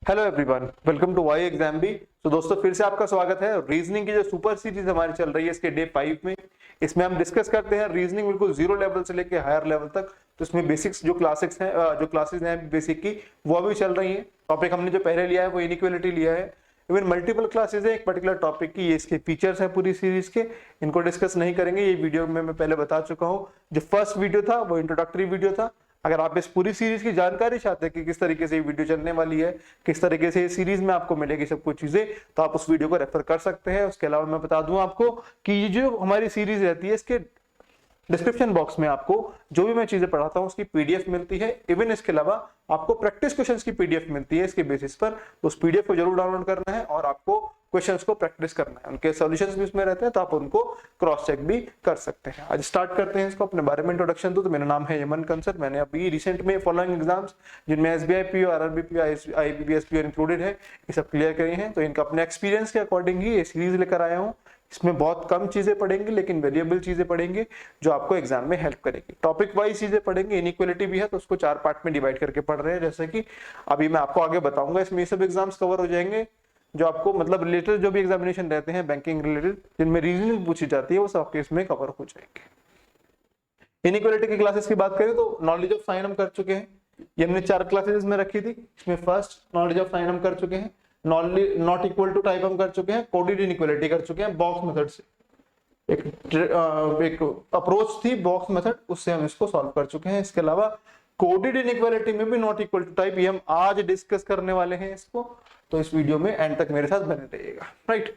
Hello everyone, welcome to Y exam B. तो दोस्तों फिर से आपका स्वागत है। रीजनिंग की जो सुपर सीरीज हमारी चल रही है इसके डे 5 में, इसमें हम डिस्कस करते हैं रीजनिंग बिल्कुल जीरो लेवल से लेके हायर लेवल तक। तो इसमें बेसिक्स जो क्लासेस हैं बेसिक की वो भी चल रही हैं। टॉपिक हमने जो पहले लिया है वो इनइक्वालिटी लिया है। इवन मल्टीपल क्लासेस है एक पर्टिकुलर टॉपिक की, ये इसके फीचर्स हैं पूरी सीरीज के, इनको डिस्कस नहीं करेंगे। ये वीडियो में मैं पहले बता चुका हूँ। जो फर्स्ट वीडियो था वो इंट्रोडक्टरी वीडियो था। अगर आप इस पूरी सीरीज की जानकारी चाहते हैं कि किस तरीके से ये वीडियो चलने वाली है, किस तरीके से इस सीरीज में आपको मिलेगी सब कुछ चीजें, तो आप उस वीडियो को रेफर कर सकते हैं। उसके अलावा मैं बता दूं आपको कि ये जो हमारी सीरीज रहती है इसके डिस्क्रिप्शन बॉक्स में आपको जो भी मैं चीजें पढ़ाता हूँ उसकी पीडीएफ मिलती है। इवन इसके अलावा आपको प्रैक्टिस क्वेश्चंस की पीडीएफ मिलती है। इसके बेसिस पर उस पीडीएफ को जरूर डाउनलोड करना है और आपको क्वेश्चंस को प्रैक्टिस करना है। उनके सॉल्यूशंस भी उसमें रहते हैं तो आप उनको क्रॉस चेक भी कर सकते हैं। आज स्टार्ट करते हैं इसको। अपने बारे में इंट्रोडक्शन तो मेरा नाम है यमन कंसर। मैंने अभी रिसेंट में फॉलोइंग एग्जाम्स जिनमें SBI PO, RRB PO, IBPS PO included है, ये सब क्लियर करे हैं। तो इनका अपने एक्सपीरियंस के अकॉर्डिंग ही ये सीरीज लेकर आया हूँ। इसमें बहुत कम चीजें पढ़ेंगे लेकिन वेरिएबल चीजें पढ़ेंगे जो आपको एग्जाम में हेल्प करेगी। टॉपिक वाइज चीजें पढ़ेंगे। इनइक्वालिटी भी है तो उसको 4 पार्ट में डिवाइड करके पढ़ रहे हैं, जैसे कि अभी मैं आपको आगे बताऊंगा। इसमें ये सब एग्जाम्स कवर हो जाएंगे जो आपको मतलब रिलेटेड जो भी एग्जामिनेशन रहते हैं बैंकिंग रिलेटेड, जिनमें रीजनिंग पूछी जाती है, वो सब आपके इसमें कवर हो जाएंगे। इनइक्वालिटी की क्लासेस की बात करें तो नॉलेज ऑफ साइन हम कर चुके हैं। ये हमने 4 क्लासेस में रखी थी। इसमें फर्स्ट नॉलेज ऑफ साइन हम कर चुके हैं, नॉट इक्वल टू टाइप हम कर चुके हैं, कोडेड इनइक्वालिटी कर चुके हैं। बॉक्स मेथड से एक अप्रोच थी बॉक्स मेथड, उससे हम इसको सॉल्व कर चुके हैं। इसके अलावा कोडेड इनइक्वालिटी में भी नॉट इक्वल टू टाइप, ये हम आज डिस्कस करने वाले हैं इसको। तो इस वीडियो में एंड तक मेरे साथ बने रहिएगा। राइट,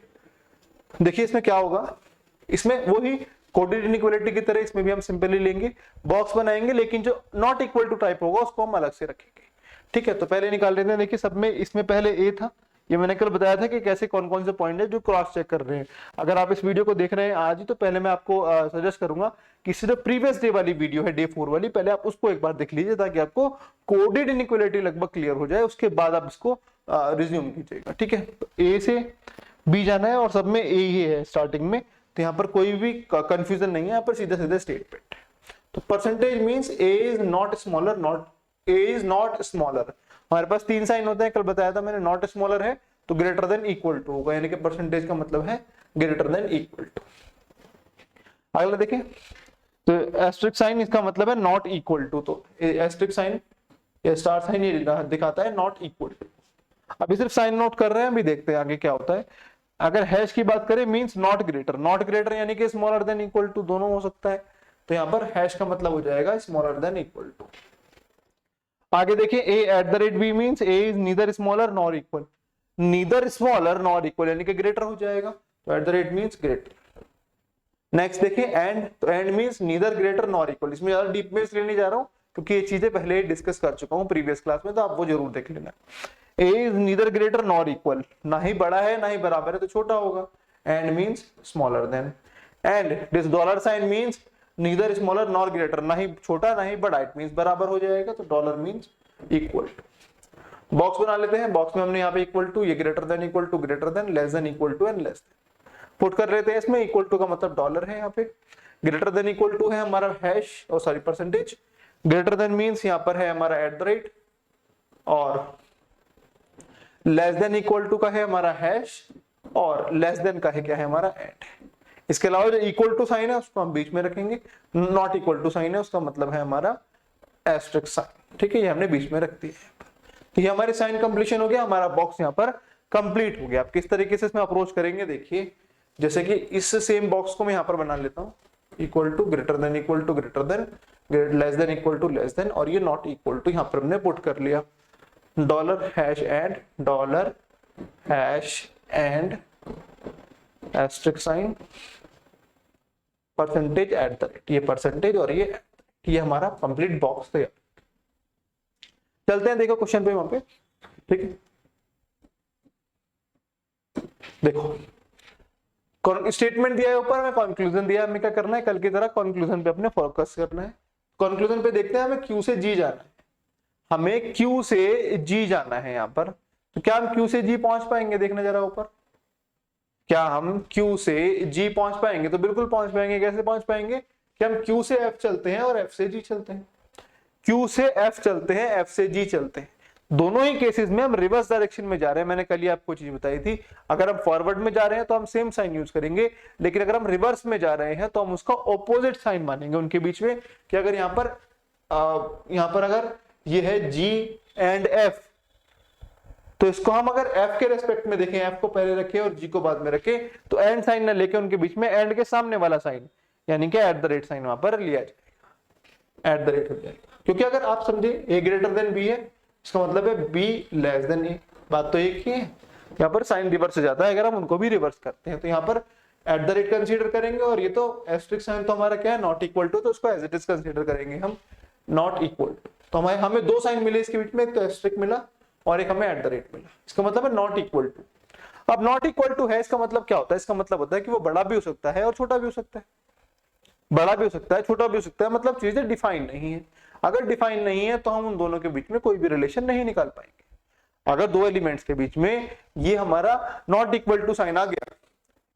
देखिए इसमें क्या होगा। इसमें वही कोडेड इनइक्वालिटी की तरह इसमें भी हम सिंपली लेंगे, बॉक्स बनाएंगे, लेकिन जो नॉट इक्वल टू टाइप होगा उसको हम अलग से रखेंगे। ठीक है, तो पहले निकाल लेते हैं। देखिए सब में इसमें पहले ए था, ये मैंने कल बताया था कि कैसे कौन कौन से पॉइंट है जो क्रॉस चेक कर रहे हैं। अगर आप इस वीडियो को देख रहे हैं आज ही, तो पहले मैं आपको सजेस्ट करूंगा कि जो प्रीवियस डे वाली वीडियो है, डे 4 वाली, पहले आप उसको एक बार देख लीजिए ताकि आपको कोडेड इनइक्वालिटी लगभग क्लियर हो जाए। उसके बाद आप इसको रिज्यूम कीजिएगा। ठीक है, तो ए से बी जाना है और सब में ए ही है स्टार्टिंग में, तो यहाँ पर कोई भी कंफ्यूजन नहीं है। यहाँ पर सीधे सीधे स्टेटमेंट। तो percentage means A is not smaller, not a is not smaller. हमारे पास 3 साइन होते हैं, कल बताया था मैंने। नॉट स्मॉलर है तो ग्रेटर देन इक्वल टू होगा, यानी कि परसेंटेज का मतलब है ग्रेटर देन इक्वल टू। अगला देखें तो एस्ट्रिक साइन, इसका मतलब है नॉट इक्वल टू। तो एस्ट्रिक साइन या स्टार साइन ये दिखाता है नॉट इक्वल टू। अभी सिर्फ साइन नोट कर रहे हैं, अभी देखते हैं आगे क्या होता है। अगर हैश की बात करें means not greater, not greater यानी कि स्मॉलर देन इक्वल टू, दोनों हो सकता है। तो यहाँ पर हैश का मतलब हो जाएगा स्मॉलर देन इक्वल टू। आगे देखिए ए eight the rate B means A is neither smaller nor equal, neither smaller nor equal यानी कि ग्रेटर हो जाएगा। तो eight the rate means greater. Next देखिए एंड, तो and means neither greater nor equal. इसमें ज्यादा डीप में इसलिए नहीं जा रहा हूं क्योंकि ये चीजें पहले डिस्कस कर चुका हूं प्रीवियस क्लास में, तो आप वो जरूर देख लेना। ए is neither greater nor equal, ना ही बड़ा है ना ही बराबर है तो छोटा होगा। And means smaller than. And this dollar sign means neither smaller nor greater, ना ही छोटा ना ही बड़ा, इट मींस बराबर हो जाएगा। तो dollar means equal to. Box बना लेते हैं। बॉक्स में हमने यहाँ पे इक्वल टू, ये greater than equal to, greater than, less than equal to and less than put कर लेते हैं। इसमें इक्वल टू का मतलब डॉलर है, यहाँ पे ग्रेटर देन इक्वल टू है हमारा हैश और sorry percentage, greater than means यहाँ पर है हमारा एट द रेट, और लेस देन इक्वल टू का है हमारा हैश, और लेस देन का है क्या है हमारा एट। इसके अलावा जो इक्वल टू साइन है उसको हम बीच में रखेंगे, नॉट इक्वल टू साइन है उसका मतलब है हमारा एस्टेरिस्क साइन। ठीक है, ये हमने बीच में रख दिया है। तो ये हमारे साइन कंप्लीशन हो गया, हमारा बॉक्स यहाँ पर कंप्लीट हो गया। आप किस तरीके से इसमें अप्रोच करेंगे देखिए, जैसे कि इस सेम बॉक्स को मैं यहाँ पर बना लेता हूँ, equal to greater than equal to greater than, less than equal to less than, और ये नॉट इक्वल टू यहाँ पर हमने पुट कर लिया। Dollar hash and, dollar hash and asterisk sign, percentage at the rate, ये परसेंटेज और ये हमारा कंप्लीट बॉक्स तैयार। चलते हैं देखो क्वेश्चन पे वहां पे। ठीक है, देखो स्टेटमेंट दिया है ऊपर में, कंक्लूजन दिया है। हमें क्या करना है, कल की तरह कंक्लूजन पे अपने फोकस करना है। कंक्लूजन पे देखते हैं, हमें क्यू से जी जाना है, हमें क्यू से जी जाना है यहाँ पर। तो क्या हम क्यू से जी पहुंच पाएंगे, देखना जरा ऊपर, क्या हम क्यू से जी पहुंच पाएंगे? तो बिल्कुल पहुंच पाएंगे। कैसे पहुंच पाएंगे कि हम क्यू से एफ चलते हैं और एफ से जी चलते हैं, क्यू से एफ चलते हैं, एफ से जी चलते हैं। दोनों ही केसेस में हम रिवर्स डायरेक्शन में जा रहे हैं। मैंने कल ही आपको चीज बताई थी, अगर हम फॉरवर्ड में जा रहे हैं तो हम सेम साइन यूज करेंगे, लेकिन अगर हम रिवर्स में जा रहे हैं तो हम उसका ऑपोजिट साइन मानेंगे उनके बीच में। कि अगर यहाँ पर अगर ये है G एंड F, तो इसको हम अगर F के रेस्पेक्ट में देखें, F को पहले रखें और G को बाद में रखें, तो एंड साइन ना लेके उनके बीच में एंड के सामने वाला साइन यानी कि एट द रेट साइन वहां पर लिया जाएगा, एट द रेट हो जाएगा। क्योंकि अगर आप समझे A ग्रेटर देन B है, इसका मतलब है B लेस देन A, बात तो एक ही है। यहाँ पर साइन रिवर्स हो जाता है अगर हम उनको भी रिवर्स करते हैं। तो यहाँ पर एट द रेट कंसीडर करेंगे, और ये तो एस्टेरिस्क साइन तो हमारा क्या है, नॉट इक्वल टू, तो उसको एज इट इज कंसीडर करेंगे हम, नॉट इक्वल टू। तो हमें दो साइन मिले इसके बीच में, एक तो एस्टेरिस्क मिला और एक हमें एट द रेट मिला, इसका मतलब है नॉट इक्वल टू। अब नॉट इक्वल टू है, इसका मतलब क्या होता है, इसका मतलब होता है कि वो बड़ा भी हो सकता है और छोटा भी हो सकता है, बड़ा भी हो सकता है छोटा भी हो सकता है, मतलब चीजें डिफाइन नहीं है। अगर डिफाइन नहीं है तो हम उन दोनों के बीच में कोई भी रिलेशन नहीं निकाल पाएंगे। अगर दो एलिमेंट्स के बीच में ये हमारा नॉट इक्वल टू साइन आ गया,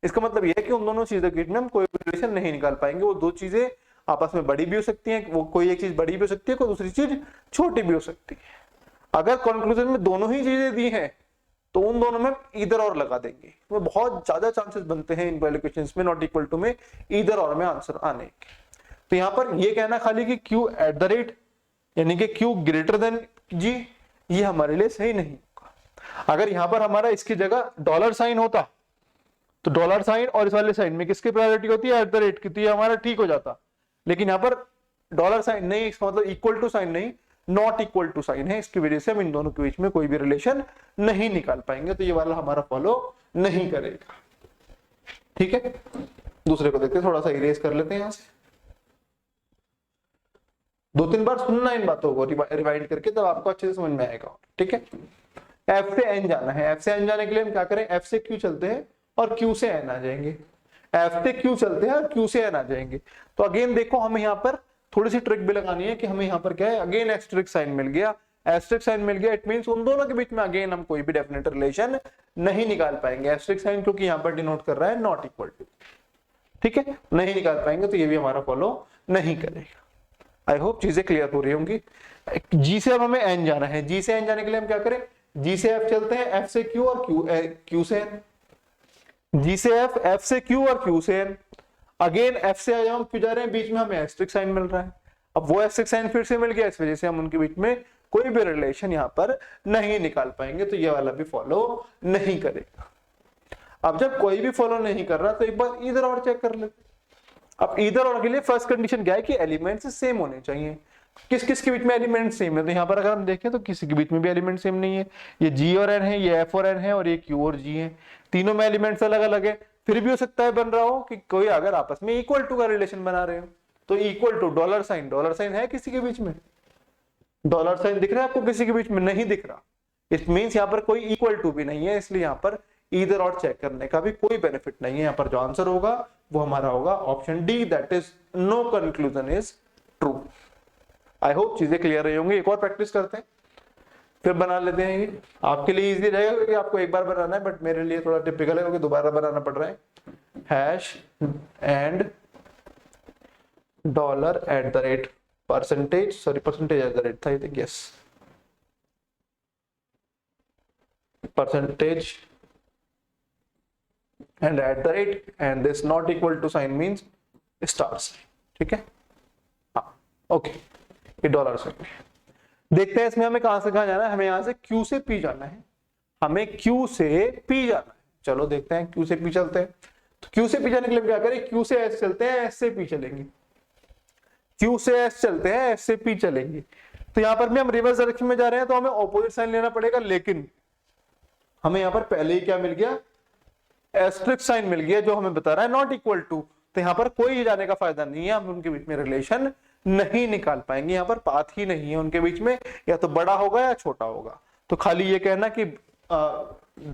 इसका मतलब ये है कि उन दोनों चीजों के बीच में हम कोई भी रिलेशन नहीं निकाल पाएंगे। वो दो चीजें आपस में बड़ी भी हो सकती हैं, वो कोई एक चीज बड़ी भी हो सकती है, कोई दूसरी चीज छोटी भी हो सकती है। अगर कंक्लूजन में दोनों ही चीजें दी हैं तो उन दोनों में इधर और लगा देंगे, तो बहुत ज्यादा चांसेस बनते हैं इन वाले क्वेश्चंस में नॉट इक्वल टू में इधर और में आंसर आने के। तो यहाँ पर ये कहना खाली कि Q एट द रेट यानी कि Q ग्रेटर देन G, ये हमारे लिए सही नहीं होगा। अगर यहाँ पर हमारा इसकी जगह डॉलर साइन होता तो डॉलर साइन और इस वाले साइन में किसकी प्रायोरिटी होती है, एट द रेट की, तो ये हमारा ठीक हो जाता। लेकिन यहाँ पर डॉलर साइन नहीं, इसका मतलब इक्वल टू साइन नहीं, नॉट इक्वल टू साइन है, इसकी वजह से हम इन दोनों के बीच में कोई भी रिलेशन नहीं निकाल पाएंगे। तो ये वाला हमारा फॉलो नहीं करेगा। ठीक है, दूसरे को देखते हैं, थोड़ा सा इरेज कर लेते हैं यहां से। दो तीन बार सुनना इन बातों को रिवाइंड करके, तब आपको अच्छे से समझ में आएगा। ठीक है, F से N जाना है, F से N जाने के लिए हम क्या करें, F से Q चलते हैं और Q से N आ जाएंगे, F से Q चलते हैं और Q से N आ जाएंगे। तो अगेन देखो हमें यहाँ पर थोड़ी सी ट्रिक भी लगानी है कि हमें यहाँ पर क्या है, अगेन एस्टेरिस्क साइन मिल गया, एस्टेरिस्क साइन मिल गया, इट मींस उन दोनों के बीच में अगेन हम कोई भी डेफिनेट रिलेशन नहीं निकाल पाएंगे। एस्टेरिस्क साइन क्योंकि यहाँ पर डिनोट कर रहा है नॉट इक्वल टू, ठीक है, नहीं निकाल पाएंगे, तो ये भी हमारा फॉलो नहीं करेगा। आई होप चीजें क्लियर हो रही होंगी। G से अब हमें N जाना है, G से N जाने के लिए हम क्या करें, G से F चलते हैं, F से Q और Q से N, G से F, F से Q और Q से N। अगेन F से हम क्यों जा रहे हैं, बीच में हमें एस्टेरिस्क साइन मिल रहा है, अब वो एस्टेरिस्क साइन फिर से मिल गया, इस वजह से हम उनके बीच में कोई भी रिलेशन यहाँ पर नहीं निकाल पाएंगे। तो ये वाला भी फॉलो नहीं करेगा। अब जब कोई भी फॉलो नहीं कर रहा तो एक बार इधर और चेक कर लेते। अब इधर और के लिए फर्स्ट कंडीशन क्या है कि एलिमेंट्स सेम होने चाहिए। किस किस के बीच में एलिमेंट सेम है, तो यहाँ पर अगर हम देखें तो किसी के बीच में भी एलिमेंट सेम नहीं है। ये G और N है, ये F और N है और ये Q और G है, तीनों में एलिमेंट्स अलग अलग है। फिर भी हो सकता है बन रहा हो कि कोई अगर आपस में इक्वल टू का रिलेशन बना रहे हो, तो इक्वल टू डॉलर साइन है किसी के बीच में, डॉलर साइन दिख रहा है आपको किसी के बीच में, नहीं दिख रहा, इट मींस यहाँ पर कोई इक्वल टू भी नहीं है, इसलिए यहाँ पर इधर और चेक करने का भी कोई बेनिफिट नहीं है। यहाँ पर जो आंसर होगा वो हमारा होगा option D, that is no conclusion is true. I hope चीजें क्लियर रही होंगी। एक और प्रैक्टिस करते हैं फिर बना लेते हैं। ये आपके लिए इजी रहेगा क्योंकि आपको एक बार बनाना है, बट मेरे लिए थोड़ा टिपिकल है क्योंकि दोबारा बनाना पड़ रहा है। Hash and dollar at the rate percentage at the rate था, I think, yes, percentage and at the rate and this not equal to sign means star sign। ठीक है, हाँ, ओके, ये डॉलर साइन। देखते हैं इसमें हमें कहां से कहां जाना है, हमें यहां से Q से P जाना है, हमें Q से P जाना है। चलो देखते हैं, Q से P चलते हैं। तो Q से P जाने के लिए क्या करें, Q से S चलते हैं, S से P चलेंगे, Q से S चलते हैं, S से P चलेंगे। तो यहाँ पर भी हम रिवर्स डायरेक्शन में जा रहे हैं तो हमें ऑपोजिट साइन लेना पड़ेगा, लेकिन हमें यहाँ पर पहले ही क्या मिल गया, एस्टेरिस्क साइन मिल गया जो हमें बता रहा है नॉट इक्वल टू। तो यहाँ पर कोई जाने का फायदा नहीं है, हम उनके बीच में रिलेशन नहीं निकाल पाएंगे, यहाँ पर पाथ ही नहीं है उनके बीच में, या तो बड़ा होगा या छोटा होगा। तो खाली ये कहना कि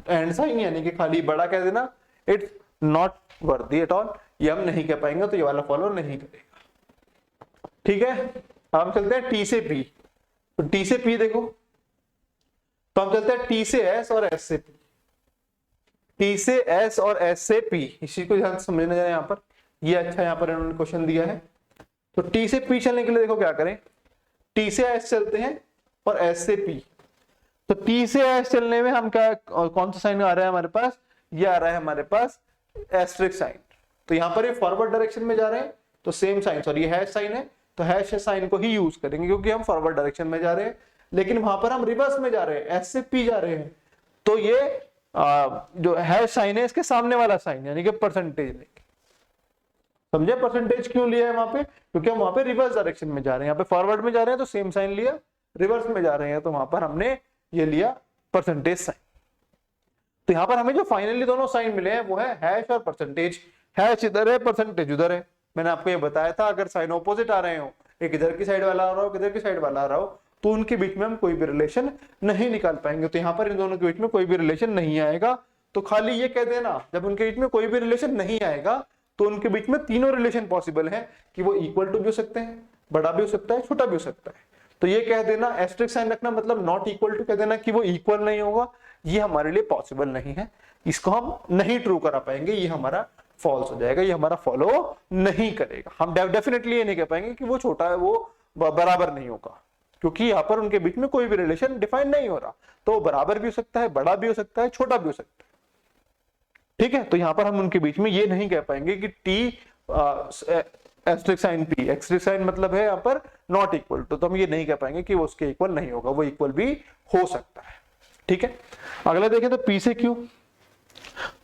एंड साइन यानी कि खाली बड़ा कह देना, it's not worthy at all, ये हम नहीं कह पाएंगे, तो ये वाला फॉलो नहीं करेगा। ठीक है, हम चलते हैं T से P। तो T से P देखो, तो हम चलते हैं T से S और S से P, T से S और S से P, इसी को ध्यान से समझना है। यहाँ पर ये अच्छा यहाँ पर इन्होंने क्वेश्चन दिया है। तो T से P चलने के लिए देखो क्या करें, T से S चलते हैं और S से P। तो टी से एस चलने में हम क्या, कौन सा साइन आ रहा है हमारे पास, ये आ रहा है हमारे पास एस्ट्रिक साइन। तो यहाँ पर ये फॉरवर्ड डायरेक्शन में जा रहे हैं तो सेम साइन, सॉरी ये हैश साइन है तो हैश साइन को ही यूज करेंगे क्योंकि हम फॉरवर्ड डायरेक्शन में जा रहे हैं, लेकिन वहां पर हम रिवर्स में जा रहे हैं, एस से पी जा रहे हैं, तो ये जो हैश साइन है इसके सामने वाला साइन यानी कि परसेंटेज लेंगे। समझे परसेंटेज क्यों लिया है वहां पे, क्योंकि हम वहां पे रिवर्स डायरेक्शन में जा रहे हैं, यहाँ पे फॉरवर्ड में जा रहे हैं तो सेम साइन लिया, रिवर्स में जा रहे हैं तो वहां पर हमने ये लिया परसेंटेज साइन। तो यहाँ पर हमें जो फाइनली दोनों साइन मिले हैं वो है हैश और परसेंटेज। हैश इधर है, परसेंटेज उधर है। मैंने आपको ये बताया था अगर साइन ऑपोजिट आ रहे हो, एक इधर की साइड वाला आ रहा हो, इधर की साइड वाला आ रहा हो, तो उनके बीच में हम कोई भी रिलेशन नहीं निकाल पाएंगे। तो यहाँ पर इन दोनों के बीच में कोई भी रिलेशन नहीं आएगा। तो खाली ये कह देना जब उनके बीच में कोई भी रिलेशन नहीं आएगा तो उनके बीच में तीनों रिलेशन पॉसिबल है कि वो इक्वल टू भी हो सकते हैं, बड़ा भी हो सकता है, छोटा भी हो सकता है। तो ये कह देना एस्टेरिस्क साइन रखना मतलब नॉट इक्वल टू कह देना कि वो इक्वल नहीं होगा, ये हमारे लिए पॉसिबल नहीं है, इसको हम नहीं ट्रू करा पाएंगे, ये हमारा फॉल्स हो जाएगा, ये हमारा फॉलो नहीं करेगा। हम डेफिनेटली ये नहीं कह पाएंगे कि वो छोटा है वो बराबर नहीं होगा, क्योंकि यहाँ पर उनके बीच में कोई भी रिलेशन डिफाइन नहीं हो रहा। तो बराबर भी हो सकता है, बड़ा भी हो सकता है, छोटा भी हो सकता है। ठीक है, तो यहाँ पर हम उनके बीच में ये नहीं कह पाएंगे कि T asterisk sign P, asterisk sign मतलब है यहाँ पर नॉट इक्वल टू, तो हम ये नहीं कह पाएंगे कि वो उसके इक्वल नहीं होगा, वो इक्वल भी हो सकता है। ठीक है, अगला देखें तो पी से क्यू।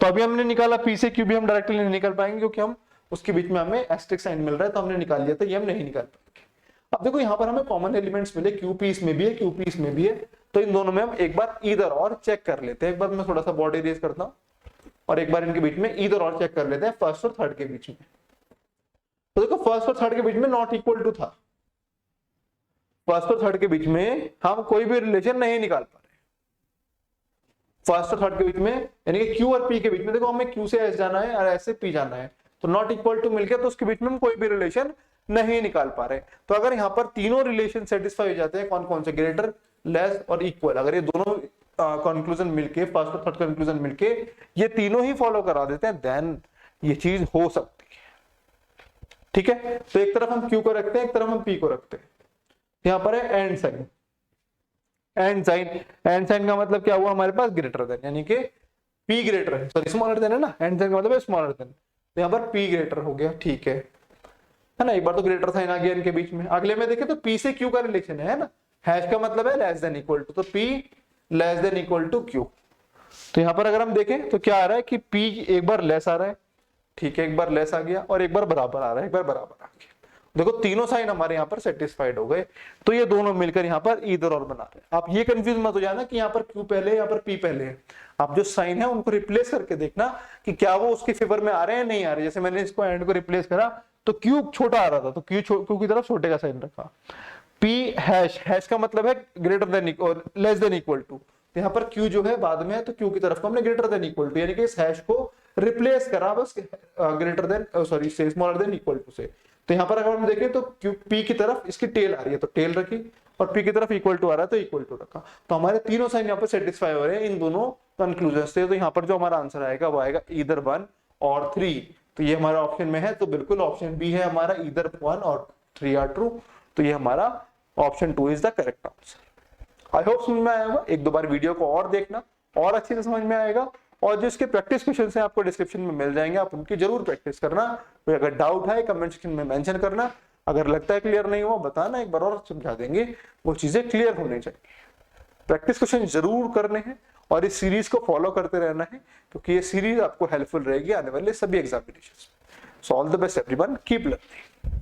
तो अभी हमने निकाला पी से क्यू भी हम डायरेक्टली नहीं निकाल पाएंगे क्योंकि हम उसके बीच में हमें एस्टेरिस्क साइन मिल रहा है तो हमने निकाल लिया था, ये हम नहीं निकाल पाएंगे। अब देखो यहाँ पर हमें कॉमन एलिमेंट्स मिले, क्यू पी इसमें भी है, क्यू पी इसमें भी है, तो इन दोनों में हम एक बार इधर और चेक कर लेते हैं। एक बार मैं थोड़ा सा बॉडी रेज करता हूँ और एक बार इनके बीच में इधर और चेक कर लेते हैं, फर्स्ट और थर्ड के बीच में। तो देखो फर्स्ट और थर्ड के बीच में नॉट इक्वल टू था, फर्स्ट और थर्ड के बीच में हम कोई भी रिलेशन नहीं निकाल पा रहे। फर्स्ट और थर्ड के बीच में यानी कि क्यू और पी के बीच में, देखो हमें क्यू से एस जाना है और एस से पी जाना है, तो नॉट इक्वल टू मिलकर तो उसके बीच में हम कोई भी रिलेशन नहीं निकाल पा रहे। तो अगर यहाँ पर तीनों रिलेशन सेटिस्फाई हो जाते हैं, कौन कौन से, ग्रेटर, लेस और इक्वल, अगर ये दोनों कंक्लूजन मिलके, फर्स्ट और थर्ड कंक्लूजन मिलके ये तीनों ही फॉलो करा देते हैं, देन ये चीज हो सकती है। ठीक है, तो एक तरफ हम क्यू को रखते हैं, एक तरफ हम पी को रखते हैं। यहाँ पर है and sign, and sign, and sign का मतलब क्या हुआ हमारे पास, ग्रेटर देन, यानी कि पी ग्रेटर है, सॉरी स्मॉलर देन है ना, एंड साइन का मतलब है स्मॉलर देन, तो यहाँ पर पी ग्रेटर हो गया। ठीक है ना, एक बार तो ग्रेटर साइन आ गया इनके बीच में। अगले में देखें तो पी से क्यू का रिलेशन है ना, हैश का मतलब है लेस देन इक्वल टू, तो P less than equal to Q. तो यहाँ पर अगर हम देखें तो क्या आ रहा है कि पी एक बार लेस आ रहा है, ठीक है, एक बार लेस आ गया और एक बार बराबर आ रहा है, एक बार बराबर आ गया। देखो तीनों साइन हमारे यहाँ पर सेटिस्फाइड हो गए, तो ये दोनों मिलकर यहाँ पर इधर और बना रहे हैं। आप ये कंफ्यूज मत हो जाना कि यहाँ पर क्यू पहले है, यहाँ पर पी पहले है। आप जो साइन है उनको रिप्लेस करके देखना कि क्या वो उसके फेवर में आ रहे हैं, नहीं आ रहे। जैसे मैंने इसको एंड को रिप्लेस करा तो क्यू छोटा आ रहा था, तो क्यू की तरफ छोटे का साइन रखा। पी हैश, हैश का मतलब है ग्रेटर देन और लेस देन इक्वल टू, तो यहाँ पर क्यू जो है बाद में है तो क्यू की तरफ को हमने ग्रेटर देन इक्वल टू, यानी कि इस हैश को रिप्लेस करा बस greater than, sorry smaller than equal to से। तो यहाँ पर अगर हम देखें तो क्यू पी की तरफ इसकी टेल आ रही है तो टेल रखी, और पी की तरफ इक्वल टू आ रहा है तो इक्वल टू रखा। तो हमारे तीनों साइन यहाँ पर सेटिस्फाई हो रहे हैं इन दोनों कंक्लूजन से। तो यहाँ पर जो हमारा आंसर आएगा वो आएगा ईदर 1 और 3। तो ये हमारा ऑप्शन में है, तो बिल्कुल ऑप्शन बी है हमारा, ईदर 1 और 3 आर ट्रू। तो ये हमारा option 2 is the correct answer. I hope समझ में आया होगा। एक दो बार वीडियो को और देखना और अच्छे से समझ में आएगा, और जो इसके प्रैक्टिस क्वेश्चन हैं आपको डिस्क्रिप्शन में मिल जाएंगे, आप उनकी जरूर प्रैक्टिस करना। कोई अगर डाउट है कमेंट सेक्शन में मेंशन करना, अगर लगता है क्लियर नहीं हुआ बताना, एक बार और समझा देंगे, वो चीजें क्लियर होनी चाहिए। प्रैक्टिस क्वेश्चन जरूर करने हैं और इस सीरीज को फॉलो करते रहना है, क्योंकि ये सीरीज आपको हेल्पफुल रहेगी आने वाले सभी एग्जामिनेशंस में। So all the best everyone, keep learning.